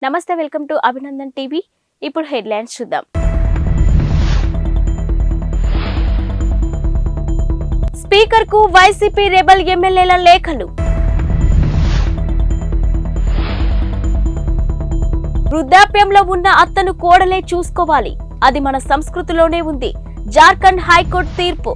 నమస్తే, welcome to Abhinandan TV. ఇప్పుడు headlines చూద్దాం. స్పీకర్ కు వైసీపీ రెబల్ ఎమ్మెల్యేల లేఖలు. వృద్ధాప్యంలో ఉన్న అత్తను కోడలే చూసుకోవాలి, అది మన సంస్కృతిలోనే ఉంది. జార్ఖండ్ హైకోర్టు తీర్పు.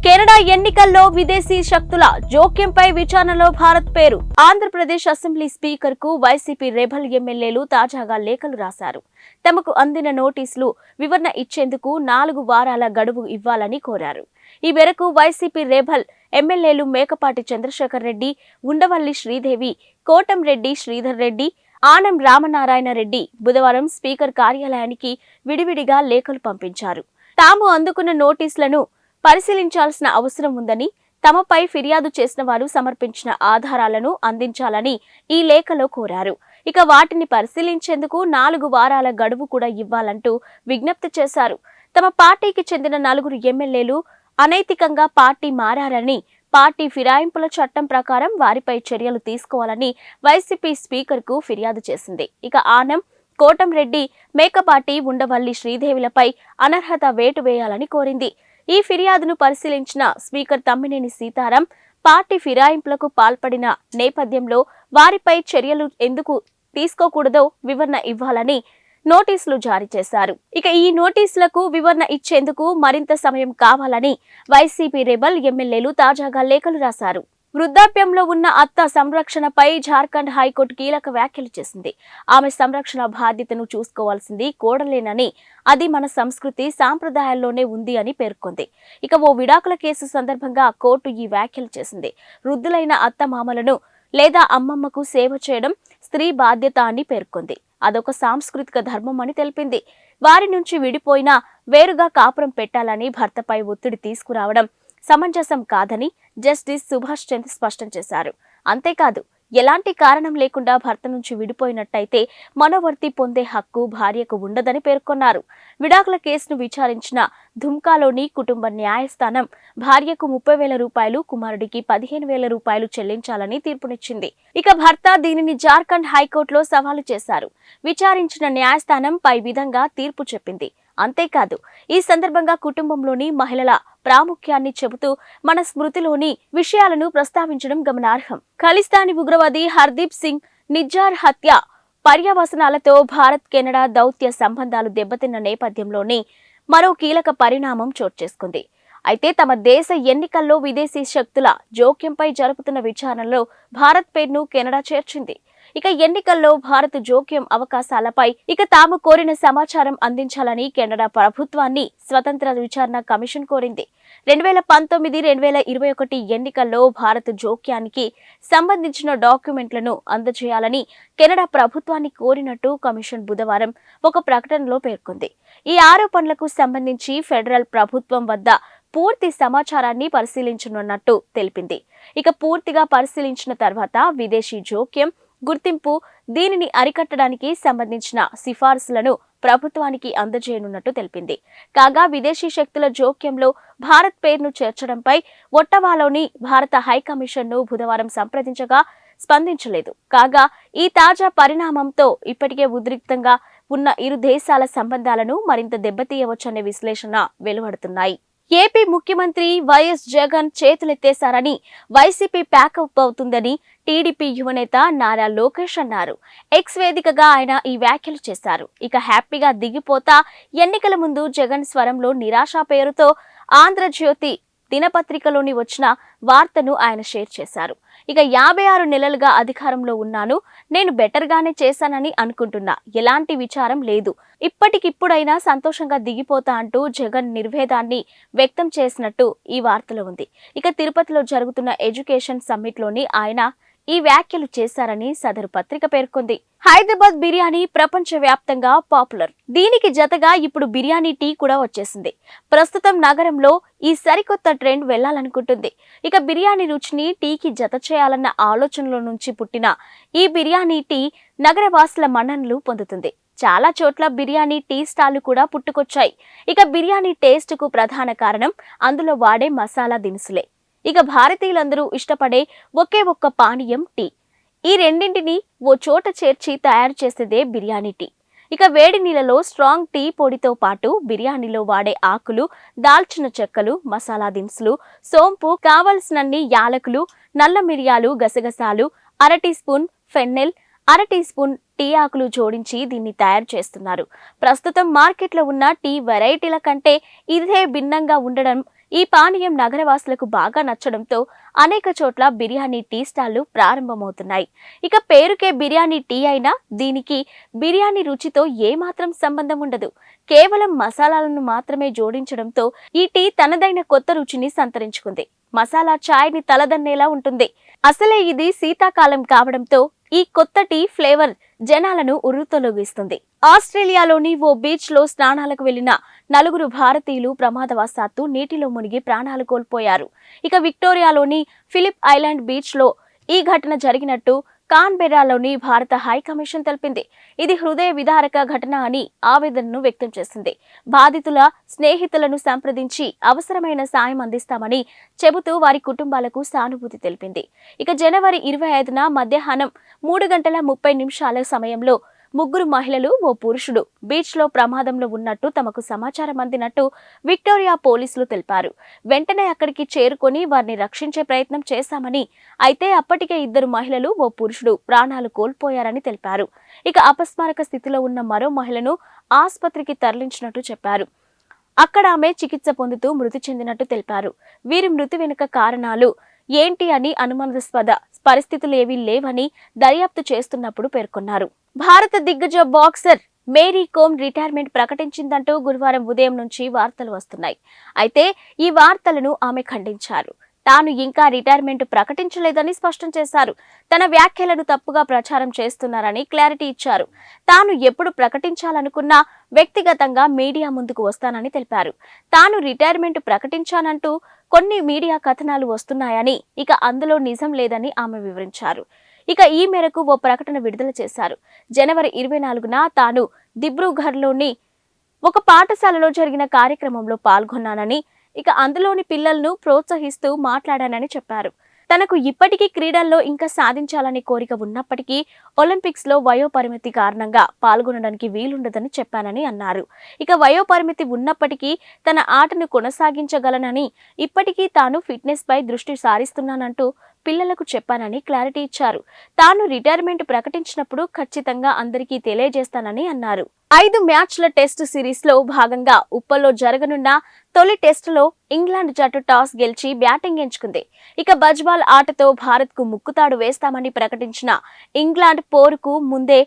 కెనడా ఎన్నికల్లో విదేశీ శక్తుల జోక్యంపై విచారణలో భారత్ పేరు. ఆంధ్రప్రదేశ్ అసెంబ్లీ స్పీకర్ కు వైసీపీ రెబల్ ఎమ్మెల్యేలు తాజాగా లేఖలు రాశారు. తమకు అందిన నోటీసులు వివరణ ఇచ్చేందుకు 4 వారాల గడువు ఇవ్వాలని కోరారు. ఈ మేరకు వైసీపీ రెబల్ ఎమ్మెల్యేలు మేకపాటి చంద్రశేఖర్ రెడ్డి, ఉండవల్లి శ్రీదేవి, కోటంరెడ్డి శ్రీధర్ రెడ్డి, ఆనం రామనారాయణ రెడ్డి బుధవారం స్పీకర్ కార్యాలయానికి విడివిడిగా లేఖలు పంపించారు. తాము అందుకున్న నోటీసులను పరిశీలించాల్సిన అవసరం ఉందని, తమపై ఫిర్యాదు చేసిన వారు సమర్పించిన ఆధారాలను అందించాలని ఈ లేఖలో కోరారు. ఇక వాటిని పరిశీలించేందుకు 4 వారాల గడువు కూడా ఇవ్వాలంటూ విజ్ఞప్తి చేశారు. తమ పార్టీకి చెందిన 4 ఎమ్మెల్యేలు అనైతికంగా పార్టీ మారారని, పార్టీ ఫిరాయింపుల చట్టం ప్రకారం వారిపై చర్యలు తీసుకోవాలని వైసీపీ స్పీకర్ కు ఫిర్యాదు చేసింది. ఇక ఆనం, కోటంరెడ్డి, మేకపాటి, ఉండవల్లి శ్రీదేవిలపై అనర్హత వేటు వేయాలని కోరింది. ఈ ఫిర్యాదును పరిశీలించిన స్పీకర్ తమ్మినేని సీతారాం, పార్టీ ఫిరాయింపులకు పాల్పడిన నేపథ్యంలో వారిపై చర్యలు ఎందుకు తీసుకోకూడదో వివరణ ఇవ్వాలని నోటీసులు జారీ చేశారు. ఇక ఈ నోటీసులకు వివరణ ఇచ్చేందుకు మరింత సమయం కావాలని వైసీపీ రెబల్ ఎమ్మెల్యేలు తాజాగా లేఖలు రాశారు. వృద్ధాప్యంలో ఉన్న అత్త సంరక్షణపై జార్ఖండ్ హైకోర్టు కీలక వ్యాఖ్యలు చేసింది. ఆమె సంరక్షణ బాధ్యతను చూసుకోవాల్సింది కోడలేనని, అది మన సంస్కృతి సాంప్రదాయాల్లోనే ఉంది అని పేర్కొంది. ఇక ఓ విడాకుల కేసు సందర్భంగా కోర్టు ఈ వ్యాఖ్యలు చేసింది. వృద్ధులైన అత్త మామలను లేదా అమ్మమ్మకు సేవ చేయడం స్త్రీ బాధ్యత అని పేర్కొంది. అదొక సాంస్కృతిక ధర్మం అని తెలిపింది. వారి నుంచి విడిపోయినా వేరుగా కాపురం పెట్టాలని భర్తపై ఒత్తిడి తీసుకురావడం సమంజసం కాదని జస్టిస్ సుభాష్ చంద్ర స్పష్టం చేశారు. అంతేకాదు, ఎలాంటి కారణం లేకుండా భర్త నుంచి విడిపోయినట్టయితే మనోవర్తి పొందే హక్కు భార్యకు ఉండదని పేర్కొన్నారు. విడాకుల కేసును విచారించిన ధుమ్కాలోని కుటుంబ న్యాయస్థానం భార్యకు 30,000 రూపాయలు, కుమారుడికి 15,000 రూపాయలు చెల్లించాలని తీర్పునిచ్చింది. ఇక భర్త దీనిని జార్ఖండ్ హైకోర్టులో సవాలు చేశారు. విచారించిన న్యాయస్థానం పై విధంగా తీర్పు చెప్పింది. అంతేకాదు, ఈ సందర్భంగా కుటుంబంలోని మహిళల ప్రాముఖ్యాన్ని చెబుతూ మన స్మృతిలోని విషయాలను ప్రస్తావించడం గమనార్హం. ఖలిస్తానీ ఉగ్రవాది హర్దీప్ సింగ్ నిజ్జార్ హత్య పర్యవసనాలతో భారత్ కెనడా దౌత్య సంబంధాలు దెబ్బతిన్న నేపథ్యంలోనే మరో కీలక పరిణామం చోటు చేసుకుంది. అయితే తమ దేశ ఎన్నికల్లో విదేశీ శక్తుల జోక్యంపై జరుపుతున్న విచారణలో భారత్ పేరును కెనడా చేర్చింది. ఇక ఎన్నికల్లో భారత్ జోక్యం అవకాశాలపై తాము కోరిన సమాచారం అందించాలని కెనడా ప్రభుత్వాన్ని స్వతంత్ర విచారణ కమిషన్ కోరింది. 2019-2021 ఎన్నికల్లో భారత్ జోక్యానికి సంబంధించిన డాక్యుమెంట్లను అందజేయాలని కెనడా ప్రభుత్వాన్ని కోరినట్టు కమిషన్ బుధవారం ఒక ప్రకటనలో పేర్కొంది. ఈ ఆరోపణలకు సంబంధించి ఫెడరల్ ప్రభుత్వం వద్ద పూర్తి సమాచారాన్ని పరిశీలించనున్నట్టు తెలిపింది. ఇక పూర్తిగా పరిశీలించిన తర్వాత విదేశీ జోక్యం గుర్తింపు, దీనిని అరికట్టడానికి సంబంధించిన సిఫార్సులను ప్రభుత్వానికి అందజేయనున్నట్టు తెలిపింది. కాగా విదేశీ శక్తుల జోక్యంలో భారత్ పేరును చేర్చడంపై ఒట్టవాలోని భారత హైకమిషన్ను బుధవారం సంప్రదించగా స్పందించలేదు. కాగా ఈ తాజా పరిణామంతో ఇప్పటికే ఉద్రిక్తంగా ఉన్న ఇరు దేశాల సంబంధాలను మరింత దెబ్బతీయవచ్చనే విశ్లేషణ వెలువడుతున్నాయి. ఏపీ ముఖ్యమంత్రి వైఎస్ జగన్ చేతులెత్తేశారని, వైసీపీ ప్యాకప్ అవుతుందని టీడీపీ యువనేత నారా లోకేష్ అన్నారు. ఎక్స్ వేదికగా ఆయన ఈ వ్యాఖ్యలు చేశారు. ఇక హ్యాపీగా దిగిపోతా ఎన్నికల ముందు జగన్ స్వరంలో నిరాశ పేరుతో ఆంధ్రజ్యోతి దినపత్రికలోని వచ్చిన వార్తను ఆయన షేర్ చేశారు. ఇక 56 నెలలుగా అధికారంలో ఉన్నాను, నేను బెటర్గానే చేశానని అనుకుంటున్నా, ఎలాంటి విచారం లేదు, ఇప్పటికిప్పుడైనా సంతోషంగా దిగిపోతా అంటూ జగన్ నిర్వేదాన్ని వ్యక్తం చేసినట్టు ఈ వార్తలో ఉంది. ఇక తిరుపతిలో జరుగుతున్న ఎడ్యుకేషన్ సమ్మిట్లోని ఆయన ఈ వ్యాఖ్యలు చేశారని సదరు పత్రిక పేర్కొంది. హైదరాబాద్ బిర్యానీ ప్రపంచ వ్యాప్తంగా పాపులర్. దీనికి జతగా ఇప్పుడు బిర్యానీ టీ కూడా వచ్చేసింది. ప్రస్తుతం నగరంలో ఈ సరికొత్త ట్రెండ్ వెళ్లాలనుకుంటుంది. ఇక బిర్యానీ రుచిని టీకి జత చేయాలన్న ఆలోచనలో నుంచి పుట్టిన ఈ బిర్యానీ టీ నగరవాసుల మన్ననలు పొందుతుంది. చాలా చోట్ల బిర్యానీ టీ స్టాళ్లు కూడా పుట్టుకొచ్చాయి. ఇక బిర్యానీ టేస్ట్ కు ప్రధాన కారణం అందులో వాడే మసాలా దినుసులే. ఇక భారతీయులందరూ ఇష్టపడే ఒకే ఒక్క పానీయం టీ. ఈ రెండింటిని ఓ చోట చేర్చి తయారు చేసేదే బిర్యానీ టీ. ఇక వేడి నీళ్ళలో స్ట్రాంగ్ టీ పొడితో పాటు బిర్యానీలో వాడే ఆకులు, దాల్చిన చెక్కలు, మసాలా దినుసులు, సోంపు, కావలసినన్ని యాలకులు, నల్ల మిరియాలు, గసగసాలు, అర టీ స్పూన్ ఫెన్నెల్, అర టీ స్పూన్ టీ ఆకులు జోడించి దీన్ని తయారు చేస్తున్నారు. ప్రస్తుతం మార్కెట్లో ఉన్న టీ వెరైటీల కంటే ఇదే భిన్నంగా ఉండడం ఈ పానీయం నగరవాసులకు బాగా నచ్చడంతో అనేక చోట్ల బిర్యానీ టీ స్టాళ్లు ప్రారంభమవుతున్నాయి. ఇక పేరుకే బిర్యానీ టీ అయినా దీనికి బిర్యానీ రుచితో ఏమాత్రం సంబంధం ఉండదు. కేవలం మసాలాలను మాత్రమే జోడించడంతో ఈ టీ తనదైన కొత్త రుచిని సంతరించుకుంది. మసాలా ఛాయ్ని తలదన్నేలా ఉంటుంది. అసలే ఇది శీతాకాలం కావడంతో ఈ కొత్త టీ ఫ్లేవర్ జనాలను ఉర్రూతలూగిస్తుంది. ఆస్ట్రేలియాలోని ఓ బీచ్ లో స్నానాలకు వెళ్లిన 4 భారతీయులు ప్రమాదవశాత్తు నీటిలో మునిగి ప్రాణాలు కోల్పోయారు. ఇక విక్టోరియాలోని ఫిలిప్ ఐలాండ్ బీచ్ లో ఈ ఘటన జరిగినట్టు కాన్బెర్రాలోని భారత హైకమిషన్ తెలిపింది. ఇది హృదయ విదారక ఘటన అని ఆవేదనను వ్యక్తం చేసింది. బాధితుల స్నేహితులను సంప్రదించి అవసరమైన సాయం అందిస్తామని చెబుతూ వారి కుటుంబాలకు సానుభూతి తెలిపింది. ఇక జనవరి 25న మధ్యాహ్నం 3:30 సమయంలో 3 మహిళలు, ఓ పురుషుడు బీచ్ లో ప్రమాదంలో ఉన్నట్టు తమకు సమాచారం అందినట్టు విక్టోరియా పోలీసులు తెలిపారు. వెంటనే అక్కడికి చేరుకొని వారిని రక్షించే ప్రయత్నం చేశామని, అయితే అప్పటికే 2 మహిళలు, ఓ పురుషుడు ప్రాణాలు కోల్పోయారని తెలిపారు. ఇక అపస్మారక స్థితిలో ఉన్న మరో మహిళను ఆసుపత్రికి తరలించినట్టు చెప్పారు. అక్కడ ఆమె చికిత్స పొందుతూ మృతి చెందినట్టు తెలిపారు. వీరి మృతి వెనుక కారణాలు ఏంటి అని అనుమానాస్పద పరిస్థితులేవీ లేవని దర్యాప్తు చేస్తున్నప్పుడు పేర్కొన్నారు. భారత దిగ్గజ బాక్సర్ మేరీ కోమ్ రిటైర్మెంట్ ప్రకటించిందంటూ గురువారం ఉదయం నుంచి వార్తలు వస్తున్నాయి. అయితే ఈ వార్తలను ఆమె ఖండించారు. తాను ఇంకా రిటైర్మెంట్ ప్రకటించలేదని స్పష్టం చేశారు. తన వ్యాఖ్యలను తప్పుగా ప్రచారం చేస్తున్నారని క్లారిటీ ఇచ్చారు. తాను ఎప్పుడు ప్రకటించాలనుకున్నా వ్యక్తిగతంగా మీడియా ముందుకు వస్తానని తెలిపారు. తాను రిటైర్మెంట్ ప్రకటించానంటూ కొన్ని మీడియా కథనాలు వస్తున్నాయని, ఇక అందులో నిజం లేదని ఆమె వివరించారు. ఇక ఈ మేరకు ఓ ప్రకటన విడుదల చేశారు. జనవరి 24న తాను దిబ్రూఘర్లోని ఒక పాఠశాలలో జరిగిన కార్యక్రమంలో పాల్గొన్నానని, ఇక అందులోని పిల్లలను ప్రోత్సహిస్తూ మాట్లాడానని చెప్పారు. తనకు ఇప్పటికీ క్రీడల్లో ఇంకా సాధించాలనే కోరిక ఉన్నప్పటికీ ఒలింపిక్స్ లో వయోపరిమితి కారణంగా పాల్గొనడానికి వీలుండదని చెప్పానని అన్నారు. ఇక వయోపరిమితి ఉన్నప్పటికీ తన ఆటను కొనసాగించగలనని, ఇప్పటికీ తాను ఫిట్నెస్ పై దృష్టి సారిస్తున్నానంటూ పిల్లలకు చెప్పానని క్లారిటీ ఇచ్చారు. తాను రిటైర్మెంట్ ప్రకటించినప్పుడు ఖచ్చితంగా అందరికీ తెలియజేస్తానని అన్నారు. 5 మ్యాచ్ల టెస్టు సిరీస్ లో భాగంగా ఉప్పల్లో జరగనున్న తొలి టెస్టులో ఇంగ్లాండ్ జట్టు టాస్ గెలిచి బ్యాటింగ్ ఎంచుకుంది. ఇక బజ్బాల్ ఆటతో భారత్ కు ముక్కుతాడు వేస్తామని ప్రకటించిన ఇంగ్లాండ్ పోరుకు ముందే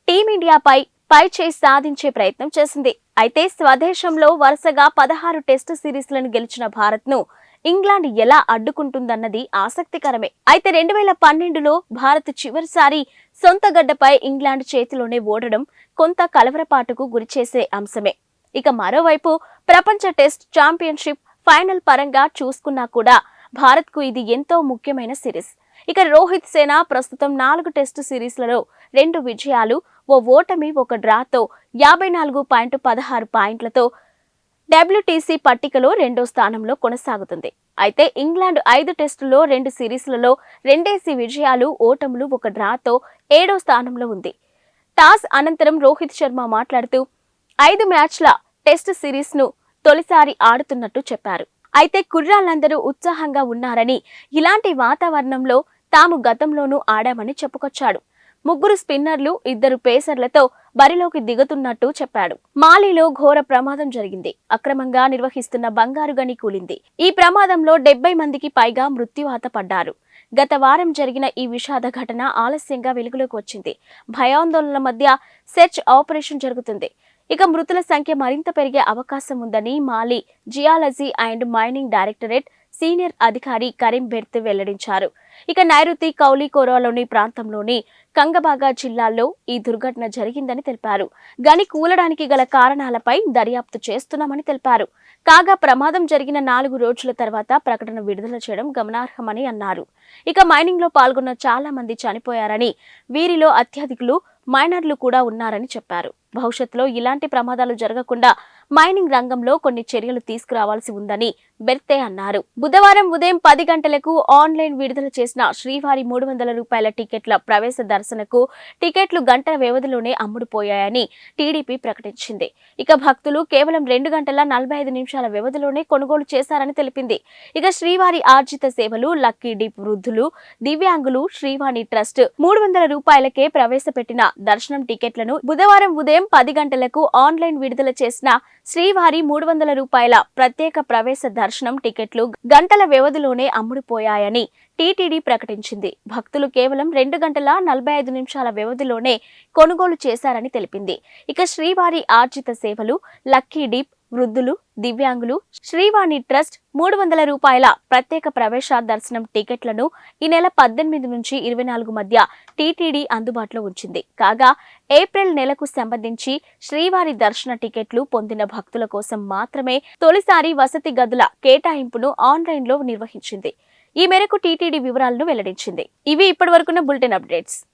టీమిండియాపై పైచేయి సాధించే ప్రయత్నం చేసింది. అయితే స్వదేశంలో వరుసగా 16 టెస్టు సిరీస్లను గెలిచిన భారత్ ను ఇంగ్లాండ్ ఎలా అడ్డుకుంటుందన్నది ఆసక్తికరమే. అయితే 2012లో భారత్ చివరిసారి సొంత గడ్డపై ఇంగ్లాండ్ చేతిలోనే ఓడడం కొంత కలవరపాటుకు గురిచేసే అంశమే. ఇక మరోవైపు ప్రపంచ టెస్ట్ ఛాంపియన్షిప్ ఫైనల్ పరంగా చూసుకున్నా కూడా భారత్ కు ఇది ఎంతో ముఖ్యమైన సిరీస్. ఇక రోహిత్ సేన ప్రస్తుతం 4 టెస్టు సిరీస్లలో 2 విజయాలు, ఓ ఓటమి, 1 డ్రాతో 54.16 పాయింట్లతో WTC పట్టికలో 2వ స్థానంలో కొనసాగుతుంది. అయితే ఇంగ్లాండ్ 5 టెస్టుల్లో 2 సిరీస్లలో 2 విజయాలు, ఓటములు, 1 డ్రాతో 7వ స్థానంలో ఉంది. టాస్ అనంతరం రోహిత్ శర్మ మాట్లాడుతూ 5 మ్యాచ్ల టెస్ట్ సిరీస్ ను తొలిసారి ఆడుతున్నట్టు చెప్పారు. అయితే కుర్రాళ్ళందరూ ఉత్సాహంగా ఉన్నారని, ఇలాంటి వాతావరణంలో తాము గతంలోనూ ఆడామని చెప్పుకొచ్చాడు. 3 స్పిన్నర్లు, 2 పేసర్లతో బరిలోకి దిగుతున్నట్టు చెప్పాడు. మాలిలో ఘోర ప్రమాదం జరిగింది. అక్రమంగా నిర్వహిస్తున్న బంగారు గని కూలింది. ఈ ప్రమాదంలో 70 మందికి పైగా మృత్యువాత పడ్డారు. గత వారం జరిగిన ఈ విషాద ఘటన ఆలస్యంగా వెలుగులోకి వచ్చింది. భయాందోళనల మధ్య సెర్చ్ ఆపరేషన్ జరుగుతుంది. ఇక మృతుల సంఖ్య మరింత పెరిగే అవకాశం ఉందని Mali geology and mining directorate senior అధికారి కరీం బెర్త్ వెల్లడించారు. ఇక నైరుతి కౌలికోరాలోని ప్రాంతంలోని కంగబాగా జిల్లాల్లో ఈ దుర్ఘటన జరిగిందని తెలిపారు. గని కూలడానికి గల కారణాలపై దర్యాప్తు చేస్తున్నామని తెలిపారు. కాగా ప్రమాదం జరిగిన 4 రోజుల తర్వాత ప్రకటన విడుదల చేయడం గమనార్హమని అన్నారు. ఇక మైనింగ్ లో పాల్గొన్న చాలా మంది చనిపోయారని, వీరిలో అత్యధికులు మైనర్లు కూడా ఉన్నారని చెప్పారు. భవిష్యత్తులో ఇలాంటి ప్రమాదాలు జరగకుండా మైనింగ్ రంగంలో కొన్ని చర్యలు తీసుకురావాల్సి ఉందని బెర్తే అన్నారు. బుధవారం ఉదయం 10 గంటలకు ఆన్లైన్ విడుదల చేసిన శ్రీవారి 300 రూపాయల టికెట్ల ప్రవేశ దర్శనకు టికెట్లు గంటల వ్యవధిలోనే అమ్ముడుపోయాయని టీడీపీ ప్రకటించింది. ఇక భక్తులు కేవలం 2 గంటల 45 నిమిషాల వ్యవధిలోనే కొనుగోలు చేశారని తెలిపింది. ఇక శ్రీవారి ఆర్జిత సేవలు, లక్కీ డిప్ వృద్ధులు, దివ్యాంగులు, శ్రీవాణి ట్రస్ట్ 300 రూపాయలకే ప్రవేశపెట్టిన దర్శనం టికెట్లను బుధవారం ఉదయం 10 గంటలకు ఆన్లైన్ విడుదల చేసిన శ్రీవారి 300 రూపాయల ప్రత్యేక ప్రవేశ దర్శనం టికెట్లు గంటల వ్యవధిలోనే అమ్ముడుపోయాయని టీటీడీ ప్రకటించింది. భక్తులు కేవలం 2 గంటల 45 నిమిషాల వ్యవధిలోనే కొనుగోలు చేశారని తెలిపింది. ఇక శ్రీవారి ఆర్జిత సేవలు, లక్కీ డిప్ వృద్ధులు, దివ్యాంగులు, శ్రీవాణి ట్రస్ట్ 300 రూపాయల ప్రత్యేక ప్రవేశ దర్శనం టికెట్లను ఈ నెల 18 నుంచి 24 మధ్య టీటీడీ అందుబాటులో ఉంచింది. కాగా ఏప్రిల్ నెలకు సంబంధించి శ్రీవారి దర్శన టికెట్లు పొందిన భక్తుల కోసం మాత్రమే తొలిసారి వసతి గదుల కేటాయింపును ఆన్లైన్లో నిర్వహించింది. ఈ మేరకు టీటీడీ వివరాలను వెల్లడించింది. ఇవి ఇప్పటివరకున్న బులెటిన్ అప్డేట్స్.